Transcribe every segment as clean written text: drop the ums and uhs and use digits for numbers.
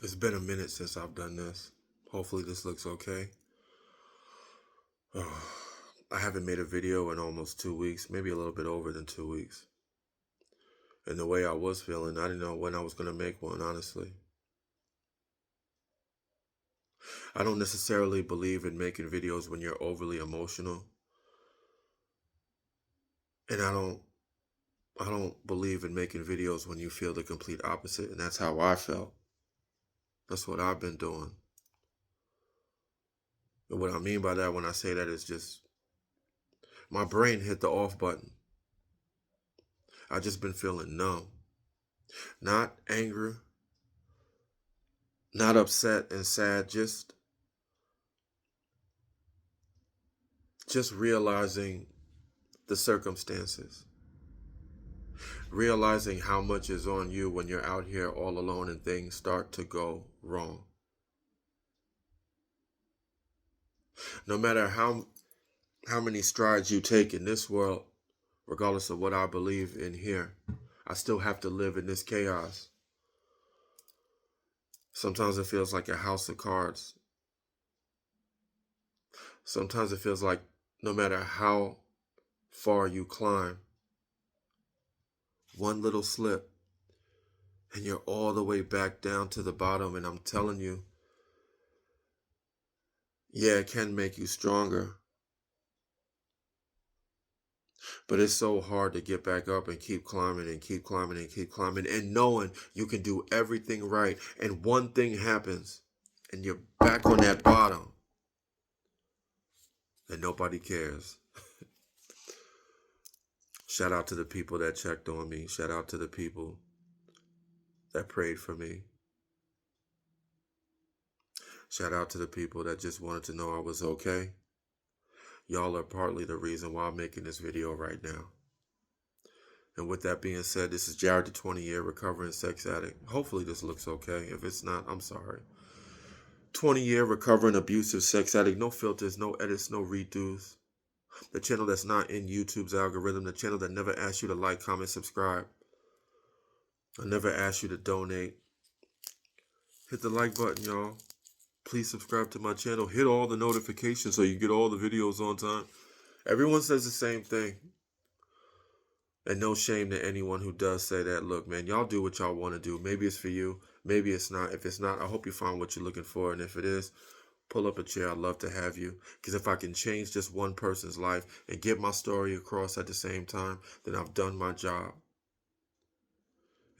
It's been a minute since I've done this. Hopefully this looks okay. I haven't made a video in almost 2 weeks, maybe a little bit over than 2 weeks. And the way I was feeling, I didn't know when I was going to make one, honestly. I don't necessarily believe in making videos when you're overly emotional. And I don't believe in making videos when you feel the complete opposite. And that's how I felt. That's what I've been doing. And what I mean by that when I say that is just my brain hit the off button. I just been feeling numb. Not angry, not upset and sad, just realizing the circumstances. Realizing how much is on you when you're out here all alone and things start to go wrong. No matter how many strides you take in this world, regardless of what I believe in here, I still have to live in this chaos. Sometimes it feels like a house of cards. Sometimes it feels like no matter how far you climb, one little slip and you're all the way back down to the bottom. And I'm telling you, yeah, it can make you stronger, but it's so hard to get back up and keep climbing and keep climbing and keep climbing and knowing you can do everything right. And one thing happens and you're back on that bottom and nobody cares. Shout out to the people that checked on me. Shout out to the people that prayed for me. Shout out to the people that just wanted to know I was okay. Y'all are partly the reason why I'm making this video right now. And with that being said, this is Jared, the 20-year recovering sex addict. Hopefully this looks okay. If it's not, I'm sorry. 20-year recovering abusive sex addict. No filters, no edits, no redos. The channel that's not in YouTube's algorithm. The channel that never asks you to like, comment, subscribe. I never asked you to donate. Hit the like button, y'all. Please subscribe to my channel. Hit all the notifications so you get all the videos on time. Everyone says the same thing. And no shame to anyone who does say that. Look, man, y'all do what y'all want to do. Maybe it's for you. Maybe it's not. If it's not, I hope you find what you're looking for. And if it is, pull up a chair. I'd love to have you. Because if I can change just one person's life and get my story across at the same time, then I've done my job.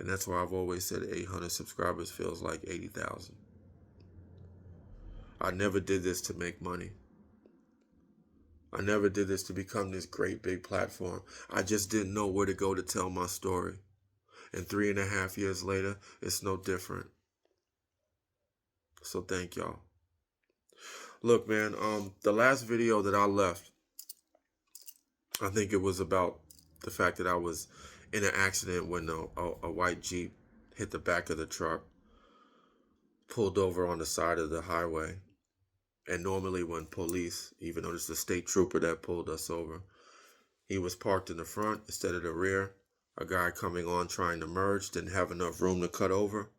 And that's why I've always said 800 subscribers feels like 80,000. I never did this to make money. I never did this to become this great big platform. I just didn't know where to go to tell my story. And 3.5 years later, it's no different. So thank y'all. Look, man, the last video that I left, I think it was about the fact that I was in an accident when a white Jeep hit the back of the truck, pulled over on the side of the highway. And normally when police, even though it's the state trooper that pulled us over, he was parked in the front instead of the rear. A guy coming on trying to merge didn't have enough room to cut over.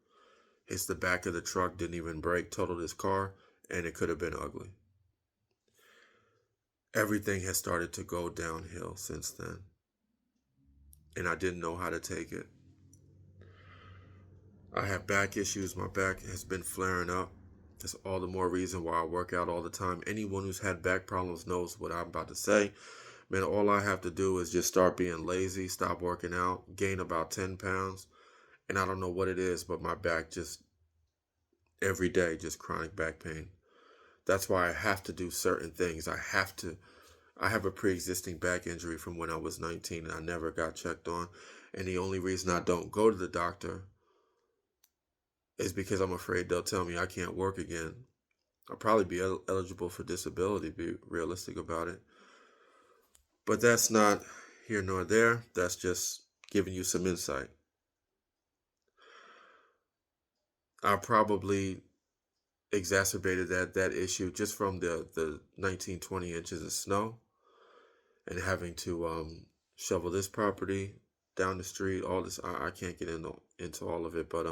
Hits the back of the truck, didn't even brake, totaled his car, and it could have been ugly. Everything has started to go downhill since then. And I didn't know how to take it. I have back issues. My back has been flaring up. That's all the more reason why I work out all the time. Anyone who's had back problems knows what I'm about to say. Man, all I have to do is just start being lazy, stop working out, gain about 10 pounds. And I don't know what it is, but my back just, every day, just chronic back pain. That's why I have to do certain things. I have a pre-existing back injury from when I was 19 and I never got checked on. And the only reason I don't go to the doctor is because I'm afraid they'll tell me I can't work again. I'll probably be eligible for disability, be realistic about it. But that's not here nor there. That's just giving you some insight. I probably exacerbated that issue just from the 19, 20 inches of snow and having to shovel this property down the street, all this. I can't get into all of it, but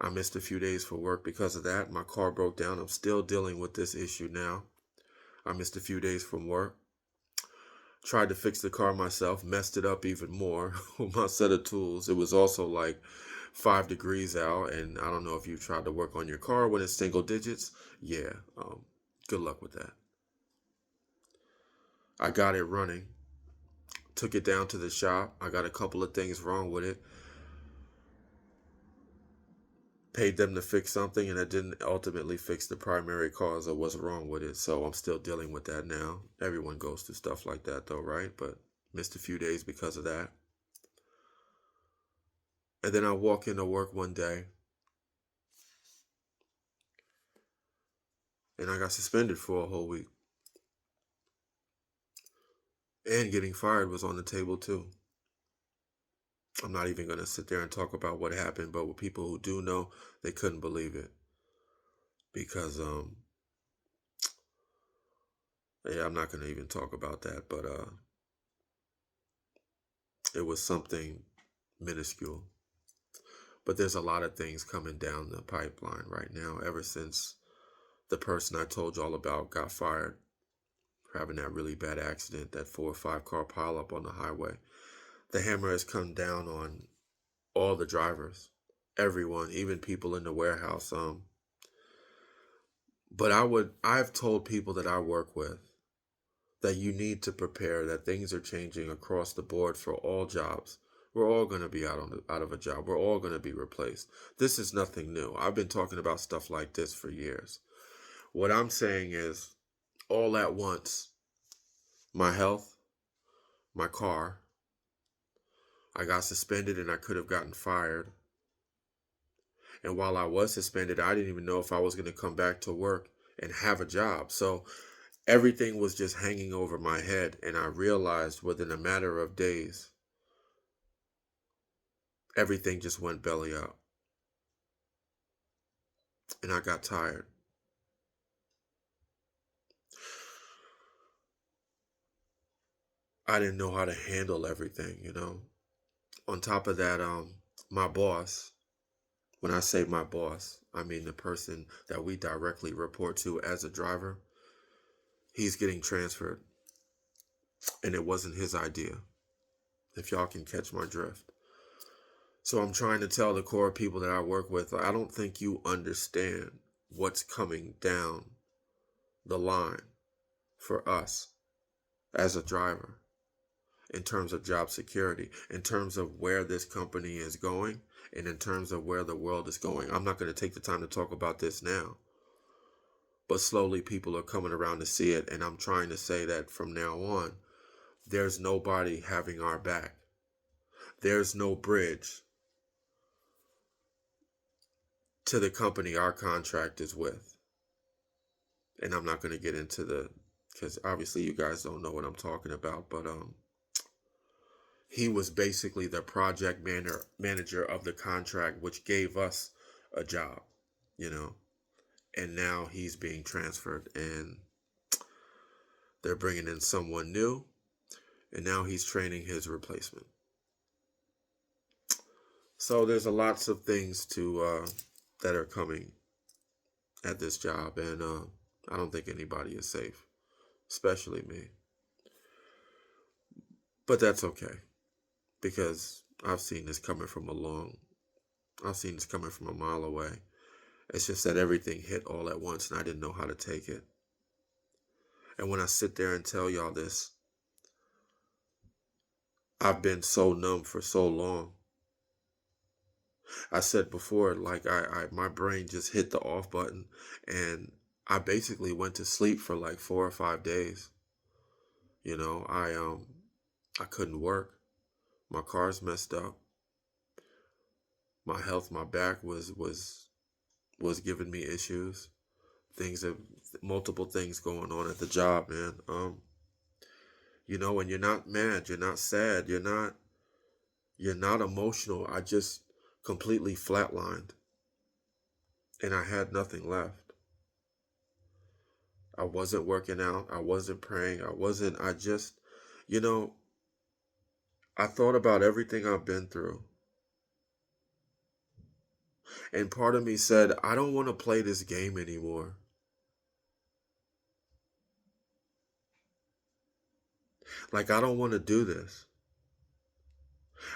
I missed a few days for work because of that. My car broke down. I'm still dealing with this issue now. I missed a few days from work. Tried to fix the car myself, messed it up even more with my set of tools. It was also like 5 degrees out, and I don't know if you tried to work on your car when it's single digits. Yeah, good luck with that. I got it running, took it down to the shop. I got a couple of things wrong with it. Paid them to fix something, and it didn't ultimately fix the primary cause of what's wrong with it. So I'm still dealing with that now. Everyone goes through stuff like that though, right? But missed a few days because of that. And then I walk into work one day and I got suspended for a whole week. And getting fired was on the table too. I'm not even going to sit there and talk about what happened, but with people who do know, they couldn't believe it. Because yeah, I'm not going to even talk about that, but it was something minuscule. But there's a lot of things coming down the pipeline right now ever since the person I told y'all about got fired for having that really bad accident, that 4 or 5 car pileup on the highway. The hammer has come down on all the drivers, everyone, even people in the warehouse. But I've told people that I work with that you need to prepare, that things are changing across the board for all jobs. We're all going to be out of a job. We're all going to be replaced. This is nothing new. I've been talking about stuff like this for years. What I'm saying is, all at once, my health, my car, I got suspended and I could have gotten fired. And while I was suspended, I didn't even know if I was going to come back to work and have a job. So everything was just hanging over my head. And I realized within a matter of days, everything just went belly up. And I got tired. I didn't know how to handle everything, you know. On top of that, my boss, when I say my boss, I mean the person that we directly report to as a driver, he's getting transferred. And it wasn't his idea, if y'all can catch my drift. So I'm trying to tell the core people that I work with, I don't think you understand what's coming down the line for us as a driver in terms of job security, in terms of where this company is going, and in terms of where the world is going. I'm not going to take the time to talk about this now, but slowly people are coming around to see it, and I'm trying to say that from now on, there's nobody having our back. There's no bridge to the company our contract is with. And I'm not going to get into because obviously you guys don't know what I'm talking about, but he was basically the project manager of the contract, which gave us a job, you know, and now he's being transferred and they're bringing in someone new, and now he's training his replacement. So there's a lots of things that are coming at this job, and I don't think anybody is safe, especially me. But that's okay, because I've seen this coming from a mile away. It's just that everything hit all at once and I didn't know how to take it. And when I sit there and tell y'all this, I've been so numb for so long. I said before, like my brain just hit the off button, and I basically went to sleep for like 4 or 5 days. You know, I couldn't work. My car's messed up. My health, my back was giving me issues. Multiple things going on at the job, man. You know, and you're not mad, you're not sad, you're not emotional. I just completely flatlined, and I had nothing left. I wasn't working out, I wasn't praying, I just, you know, I thought about everything I've been through, And part of me said, I don't want to play this game anymore. Like, I don't want to do this.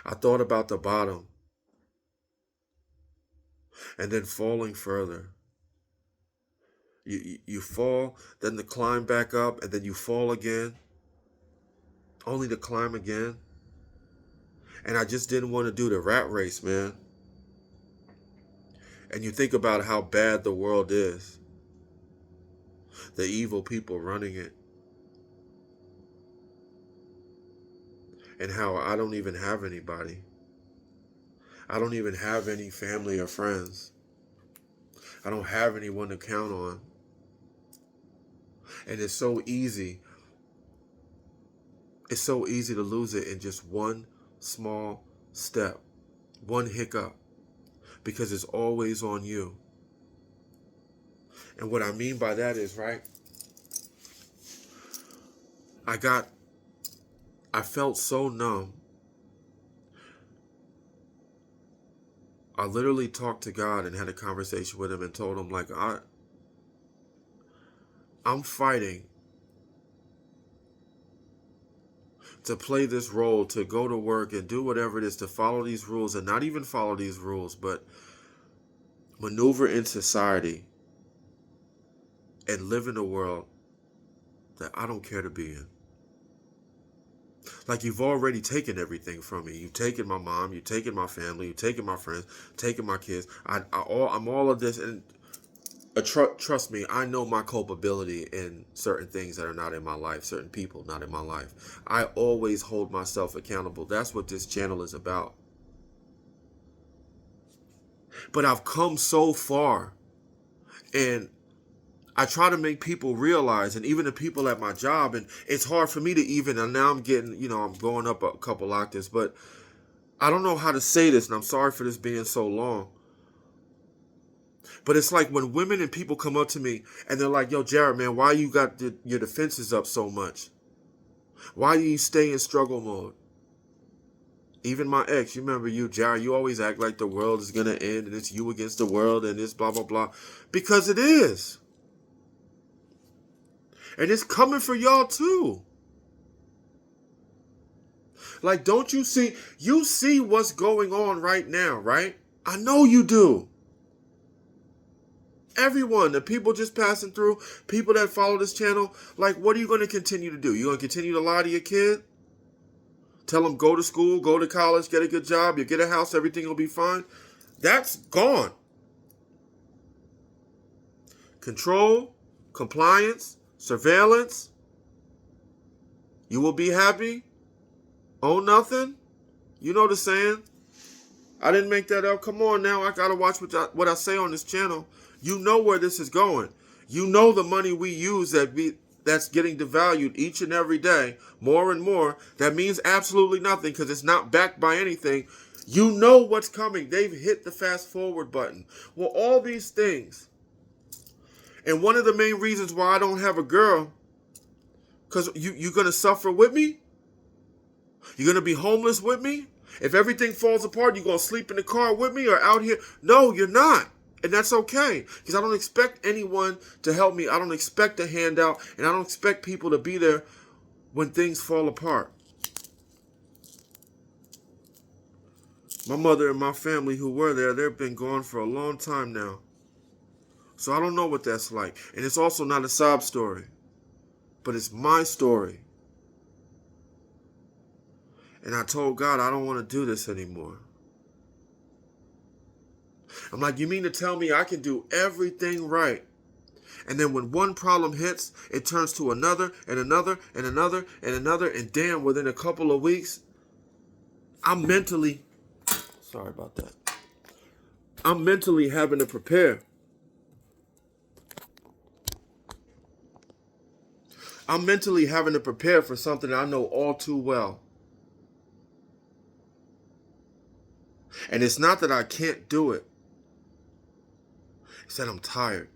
I thought about the bottom and then falling further. You fall, then to climb back up, and then you fall again, only to climb again. And I just didn't want to do the rat race, man. And you think about how bad the world is, the evil people running it, and how I don't even have anybody. I don't even have any family or friends. I don't have anyone to count on. And it's so easy. It's so easy to lose it in just one small step, one hiccup, because it's always on you. And what I mean by that is, right, I felt so numb. I literally talked to God and had a conversation with him and told him, like, I'm fighting to play this role, to go to work and do whatever it is, to follow these rules, and not even follow these rules, but maneuver in society and live in a world that I don't care to be in. Like, you've already taken everything from me. You've taken my mom, you've taken my family, you've taken my friends, taken my kids. I'm all of this, and trust me, I know my culpability in certain things that are not in my life, certain people not in my life. I always hold myself accountable. That's what this channel is about. But I've come so far, and I try to make people realize, and even the people at my job, and it's hard for me to even, and now I'm getting, I'm going up a couple octaves, but I don't know how to say this, and I'm sorry for this being so long. But it's like when women and people come up to me and they're like, yo, Jared, man, why you got your defenses up so much? Why do you stay in struggle mode? Even my ex, you remember you, Jared, you always act like the world is going to end and it's you against the world and it's blah, blah, blah. Because it is. And it's coming for y'all too. Like, don't you see what's going on right now, right? I know you do. Everyone, the people just passing through, people that follow this channel, like, what are you going to continue to do? You're going to continue to lie to your kid? Tell them go to school, go to college, get a good job, you get a house, everything will be fine? That's gone. Control, compliance, surveillance. You will be happy. Own nothing. You know the saying. I didn't make that up. Come on now. I got to watch what I say on this channel. You know where this is going. You know the money we use that's getting devalued each and every day, more and more. That means absolutely nothing because it's not backed by anything. You know what's coming. They've hit the fast forward button. Well, all these things. And one of the main reasons why I don't have a girl, because you're going to suffer with me? You're going to be homeless with me? If everything falls apart, you're going to sleep in the car with me or out here? No, you're not. And that's okay. Because I don't expect anyone to help me. I don't expect a handout. And I don't expect people to be there when things fall apart. My mother and my family who were there, they've been gone for a long time now. So I don't know what that's like. And it's also not a sob story. But it's my story. And I told God, I don't want to do this anymore. I'm like, you mean to tell me I can do everything right? And then when one problem hits, it turns to another and another and another and another. And damn, within a couple of weeks, I'm mentally having to prepare. I'm mentally having to prepare for something I know all too well. And it's not that I can't do it. It's that I'm tired.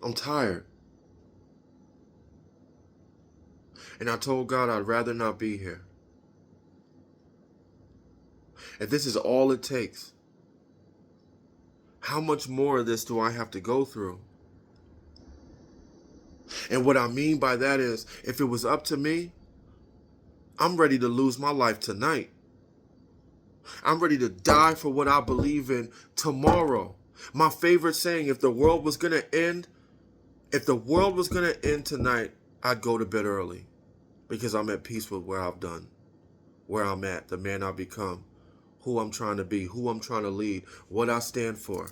I'm tired. And I told God I'd rather not be here. If this is all it takes, how much more of this do I have to go through? And what I mean by that is, if it was up to me, I'm ready to lose my life tonight. I'm ready to die for what I believe in tomorrow. My favorite saying, if the world was going to end tonight, I'd go to bed early because I'm at peace with where I've done, where I'm at, the man I've become, who I'm trying to be, who I'm trying to lead, what I stand for.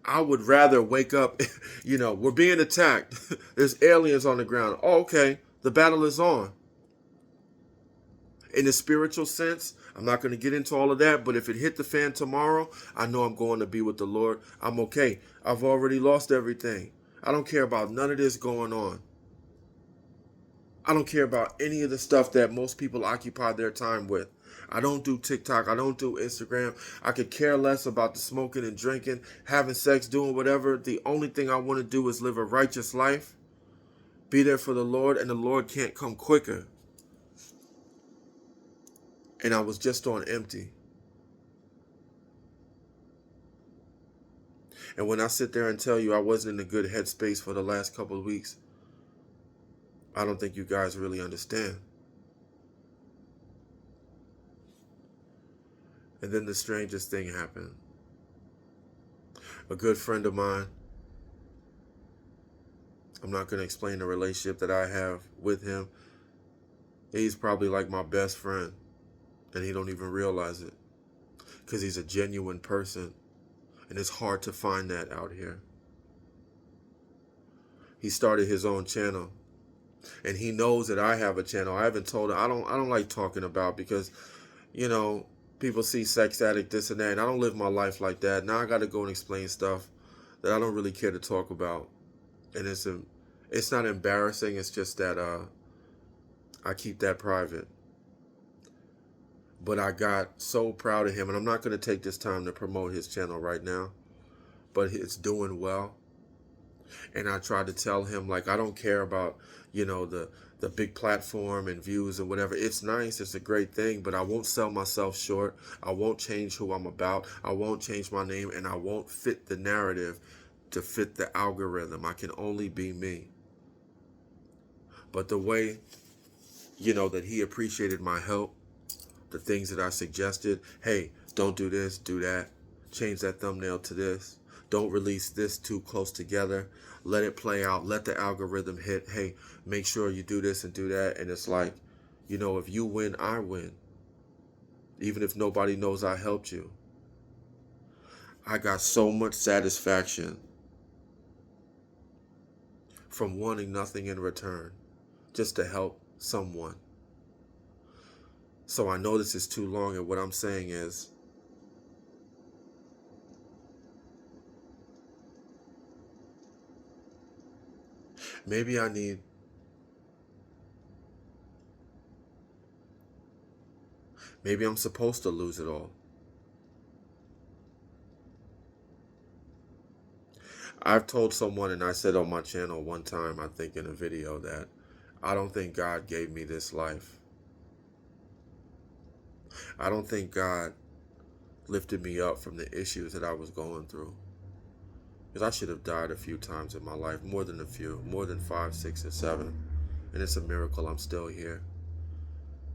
I would rather wake up, we're being attacked. There's aliens on the ground. Oh, okay, the battle is on. In the spiritual sense, I'm not going to get into all of that, but if it hit the fan tomorrow, I know I'm going to be with the Lord. I'm okay. I've already lost everything. I don't care about none of this going on. I don't care about any of the stuff that most people occupy their time with. I don't do TikTok. I don't do Instagram. I could care less about the smoking and drinking, having sex, doing whatever. The only thing I want to do is live a righteous life, be there for the Lord, and the Lord can't come quicker. And I was just on empty. And when I sit there and tell you I wasn't in a good headspace for the last couple of weeks, I don't think you guys really understand. And then the strangest thing happened. A good friend of mine, I'm not going to explain the relationship that I have with him. He's probably like my best friend, and he don't even realize it because he's a genuine person, and it's hard to find that out here. He started his own channel, and he knows that I have a channel. I haven't told him. I don't like talking about because, people see sex addict, this and that, and I don't live my life like that. Now I got to go and explain stuff that I don't really care to talk about. And it's not embarrassing. It's just that I keep that private. But I got so proud of him, and I'm not going to take this time to promote his channel right now, but it's doing well. And I tried to tell him, I don't care about, the big platform and views and whatever. It's nice. It's a great thing, but I won't sell myself short. I won't change who I'm about. I won't change my name, and I won't fit the narrative to fit the algorithm. I can only be me. But the way, that he appreciated my help, the things that I suggested, hey, don't do this, do that. Change that thumbnail to this. Don't release this too close together. Let it play out. Let the algorithm hit. Hey, make sure you do this and do that. And it's like, if you win, I win. Even if nobody knows I helped you. I got so much satisfaction from wanting nothing in return, just to help someone. So I know this is too long, and what I'm saying is, maybe I'm supposed to lose it all. I've told someone, and I said on my channel one time, I think in a video, that I don't think God gave me this life. I don't think God lifted me up from the issues that I was going through. Because I should have died a few times in my life, more than a few, more than 5, 6, or 7. And it's a miracle I'm still here.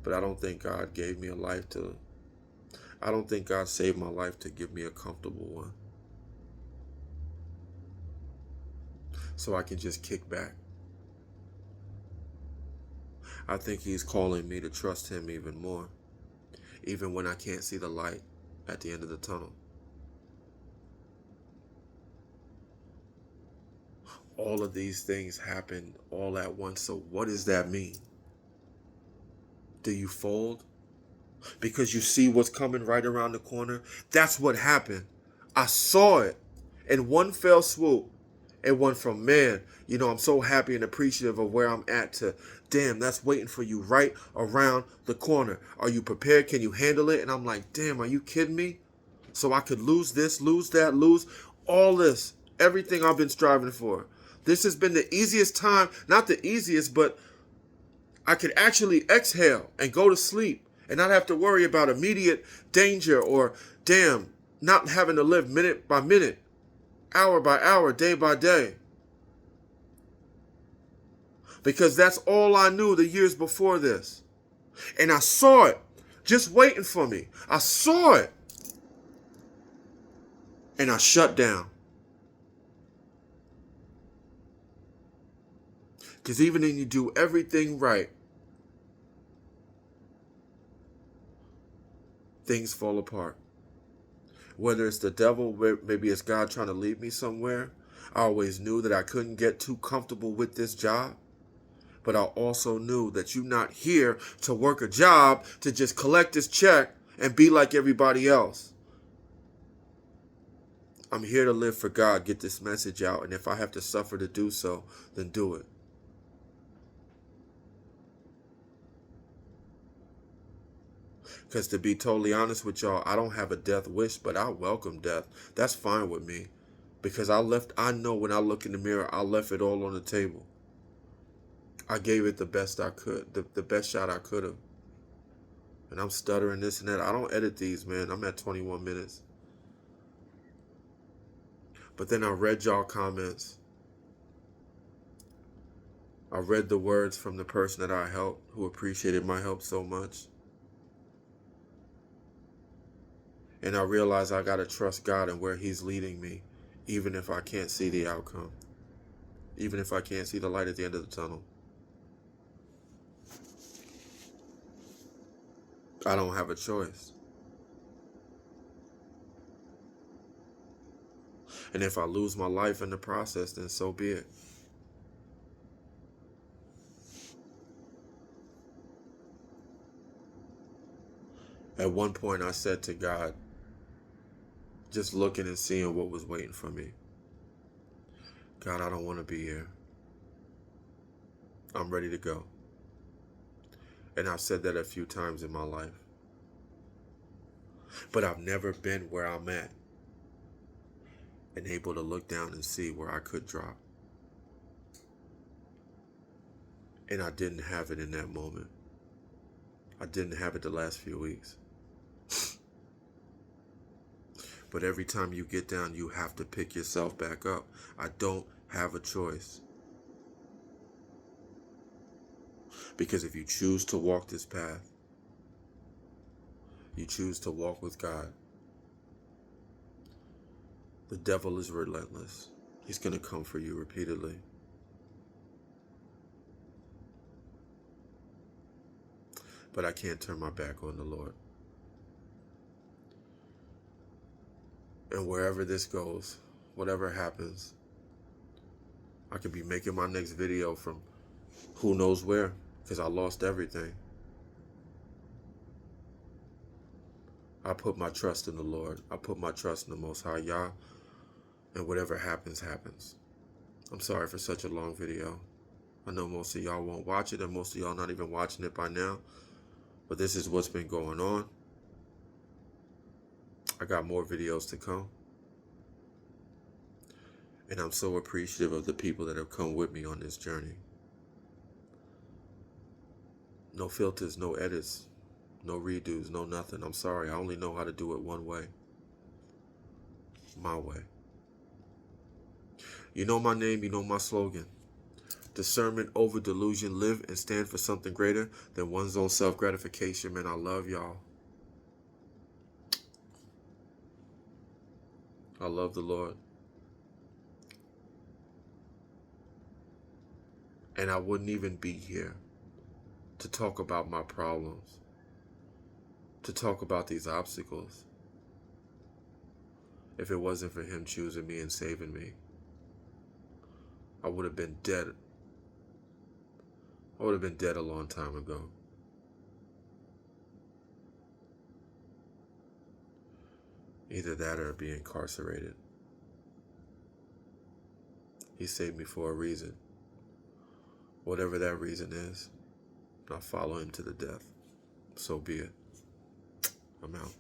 But I don't think God gave me a life I don't think God saved my life to give me a comfortable one. So I can just kick back. I think He's calling me to trust Him even more, even when I can't see the light at the end of the tunnel. All of these things happen all at once. So what does that mean? Do you fold? Because you see what's coming right around the corner? That's what happened. I saw it in one fell swoop. It went from, man, I'm so happy and appreciative of where I'm at, to, damn, that's waiting for you right around the corner. Are you prepared? Can you handle it? And I'm like, damn, are you kidding me? So I could lose this, lose that, lose all this, everything I've been striving for. This has been the easiest time, not the easiest, but I could actually exhale and go to sleep and not have to worry about immediate danger or, damn, not having to live minute by minute, hour by hour, day by day. Because that's all I knew the years before this. And I saw it just waiting for me. I saw it. And I shut down. Because even when you do everything right, things fall apart. Whether it's the devil, maybe it's God trying to lead me somewhere. I always knew that I couldn't get too comfortable with this job. But I also knew that you're not here to work a job to just collect this check and be like everybody else. I'm here to live for God, get this message out, and if I have to suffer to do so, then do it. Because to be totally honest with y'all, I don't have a death wish, but I welcome death. That's fine with me. Because I know when I look in the mirror, I left it all on the table. I gave it the best I could, the best shot I could have. And I'm stuttering this and that. I don't edit these, man. I'm at 21 minutes. But then I read y'all comments. I read the words from the person that I helped, who appreciated my help so much. And I realized I got to trust God and where he's leading me, even if I can't see the outcome. Even if I can't see the light at the end of the tunnel. I don't have a choice. And if I lose my life in the process, then so be it. At one point I said to God, just looking and seeing what was waiting for me, God, I don't want to be here. I'm ready to go. And I've said that a few times in my life. But I've never been where I'm at and able to look down and see where I could drop. And I didn't have it in that moment. I didn't have it the last few weeks. But every time you get down, you have to pick yourself back up. I don't have a choice. Because if you choose to walk this path, you choose to walk with God, the devil is relentless. He's going to come for you repeatedly. But I can't turn my back on the Lord. And wherever this goes, whatever happens, I could be making my next video from who knows where, because I lost everything. I put my trust in the Lord. I put my trust in the Most High Yah, and whatever happens, happens. I'm sorry for such a long video. I know most of y'all won't watch it, and most of y'all not even watching it by now, but this is what's been going on. I got more videos to come. And I'm so appreciative of the people that have come with me on this journey. No filters, no edits, no redos, no nothing. I'm sorry, I only know how to do it one way. My way. You know my name, you know my slogan. Discernment over delusion, live and stand for something greater than one's own self-gratification. Man, I love y'all. I love the Lord. And I wouldn't even be here to talk about my problems, to talk about these obstacles, if it wasn't for him choosing me and saving me. I would have been dead. I would have been dead a long time ago. Either that or be incarcerated. He saved me for a reason. Whatever that reason is, I'll follow him to the death. So be it. I'm out.